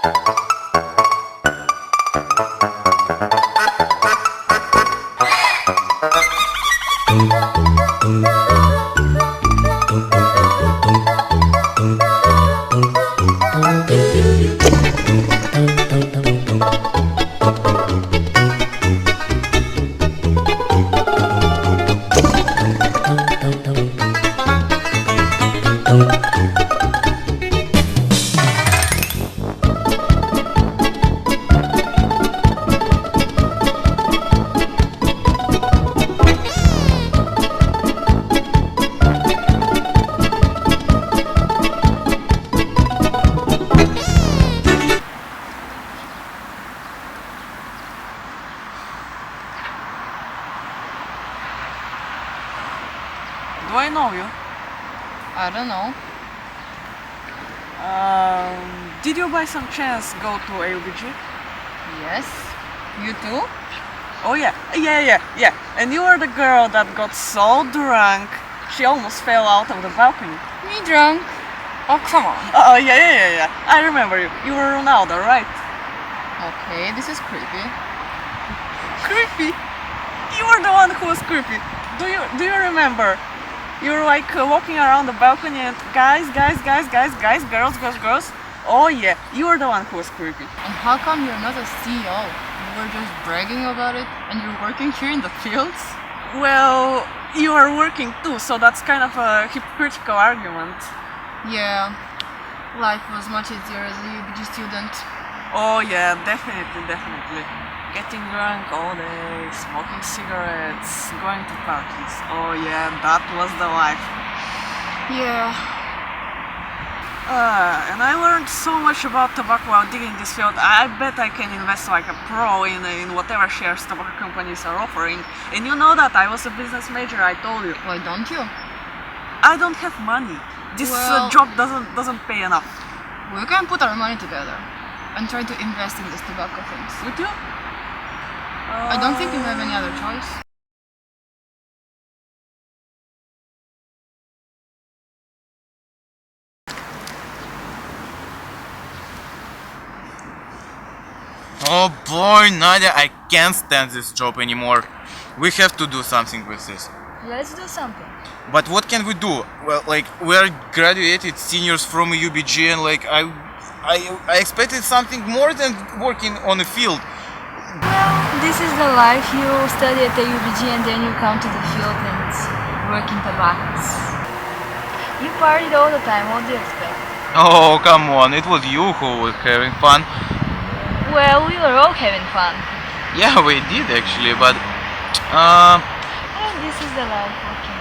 Do I know you? I don't know. Did you by some chance go to AUBG? Yes. You too? Oh yeah. And you were the girl that got so drunk she almost fell out of the balcony. Me drunk? Oh, come on. Oh yeah. I remember you. You were Ronaldo, right? Okay, this is creepy. Creepy? You were the one who was creepy. Do you remember? You were like walking around the balcony and guys, girls. Oh yeah, you were the one who was creepy. And how come you're not a CEO? You were just bragging about it and you're working here in the fields? Well, you are working too, so that's kind of a hypocritical argument. Yeah, life was much easier as a UBG student. Oh yeah, definitely. Getting drunk all day, smoking cigarettes, going to parties. Oh yeah, that was the life. Yeah. And I learned so much about tobacco while digging this field. I bet I can invest like a pro in whatever shares tobacco companies are offering. And you know that I was a business major, I told you. Why don't you? I don't have money. This job doesn't pay enough. We can put our money together and try to invest in these tobacco things. Would you? I don't think you have any other choice. Oh boy, Nadia, I can't stand this job anymore. We have to do something with this. Let's do something. But what can we do? Well, like, we are graduated seniors from UBG and like I expected something more than working on a field. Well, this is the life. You study at the UBG and then you come to the field and work in tobaccos. You partied all the time, what do you expect? Oh, come on, it was you who was having fun. Well, we were all having fun. Yeah, we did actually, but Well, this is the life working.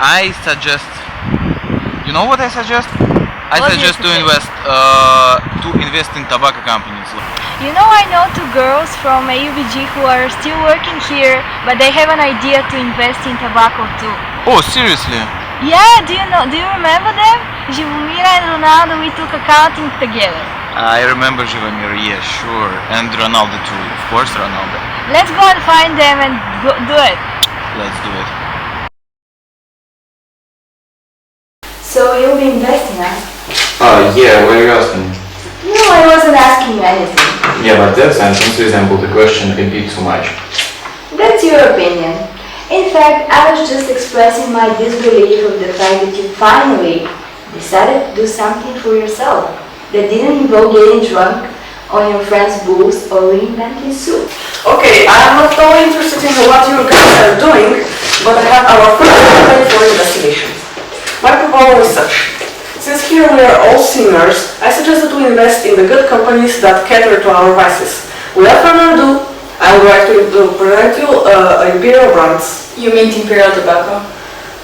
I suggest, you know what I suggest? I What do you suggest to invest in tobacco companies. You know, I know two girls from UBG who are still working here, but they have an idea to invest in tobacco too. Oh, seriously? Yeah, do you remember them? Jivomira and Ronaldo, we took accounting together. I remember Jivomir, yeah, sure. And Ronaldo too, of course Ronaldo. Let's go and find them and do it. Let's do it. So you'll be investing, huh? Yeah, what are you asking? No, I wasn't asking you anything. Yeah, but that sentence resembled the question a bit too much. That's your opinion. In fact, I was just expressing my disbelief of the fact that you finally decided to do something for yourself that didn't involve getting drunk on your friend's booze or reinventing soup. Okay, I'm not so interested in what you guys are doing, but I have our first company for investigation. My proposal is such. Since here we are all seniors, I suggest that we invest in the good companies that cater to our vices. Without further ado, I would like to present you Imperial brands. You mean Imperial Tobacco?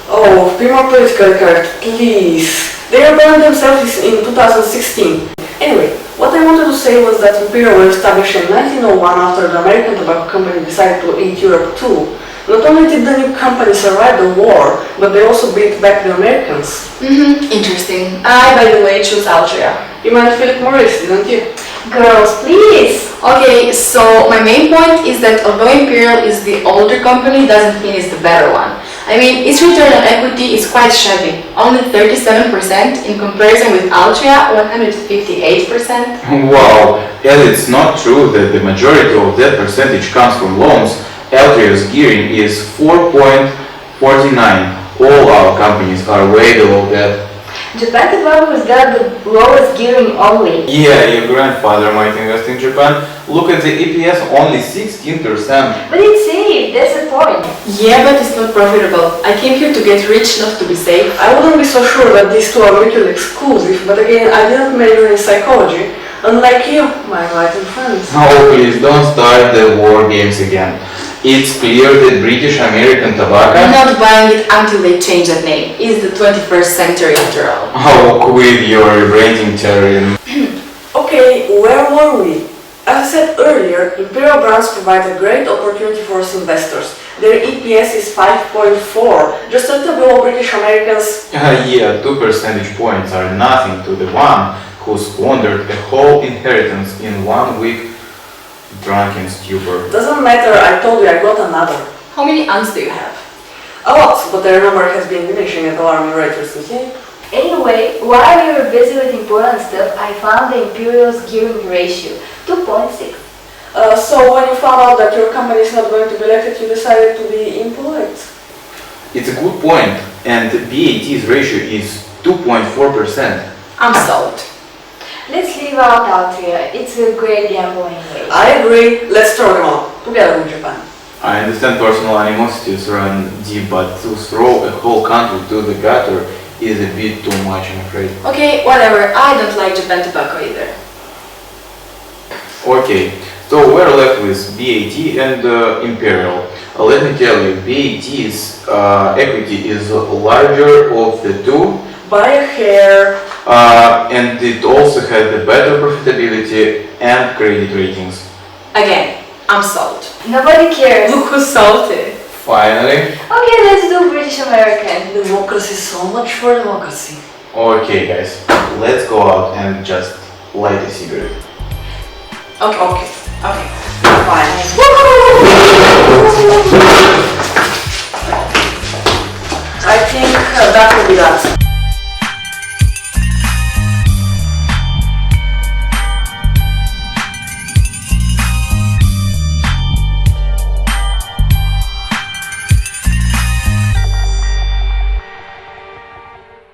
Oh, be more politically correct, please. They rebranded themselves in 2016. Anyway, what I wanted to say was that Imperial was established in 1901 after the American Tobacco Company decided to aid Europe too. Not only did the new company survive the war, but they also beat back the Americans. Interesting. I, by the way, chose Algeria. You meant Philip Morris, didn't you? Girls, please! Okay, so my main point is that although Imperial is the older company, doesn't mean it's the better one. I mean, its return on equity is quite shabby, only 37% in comparison with Altria, 158%. Wow, as it's not true that the majority of that percentage comes from loans, Altria's gearing is 4.49. All our companies are way below that. Japan Tobacco has got the lowest gearing only. Yeah, your grandfather might invest in Japan. Look at the EPS, only 16%. But it's safe, that's the point. Yeah, but it's not profitable. I came here to get rich, not to be safe. I wouldn't be so sure that these two are mutually exclusive, but again, I didn't major in psychology, unlike you, my enlightened friends. Oh, please don't start the war games again. It's clear that British American I'm tobacco. not buying it until they change that name. It's the 21st century after all. Oh, quit your rebranding terrorism. Okay, where were we? As I said earlier, Imperial brands provide a great opportunity for us investors. Their EPS is 5.4, just a little below British Americans. Yeah, 2 percentage points are nothing to the one who squandered a whole inheritance in 1 week drunken stupor. Doesn't matter, I told you I got another. How many aunts do you have? A lot, but their number has been diminishing at alarming rate recently. Anyway, while we were busy with important stuff, I found the Imperial's gearing ratio, 2.6. So when you found out that your company is not going to be elected, you decided to be impolite. It's a good point, and BAT's ratio is 2.4%. I'm sold. Let's leave out Altria, it's a great gamble anyway. I agree, let's throw them all, together with Japan. I understand personal animosities run deep, but to throw a whole country to the gutter is a bit too much, I'm afraid. Okay, whatever. I don't like Japan Tobacco either. Okay, so we're left with BAT and Imperial. Let me tell you, BAT's equity is larger of the two, By a hair. and it also had the better profitability and credit ratings. Again, I'm sold. Nobody cares. Look who's salty. Finally, Okay, let's do British American. Democracy, so much for democracy. okay guys, let's go out and just light a cigarette. Okay. Okay, fine.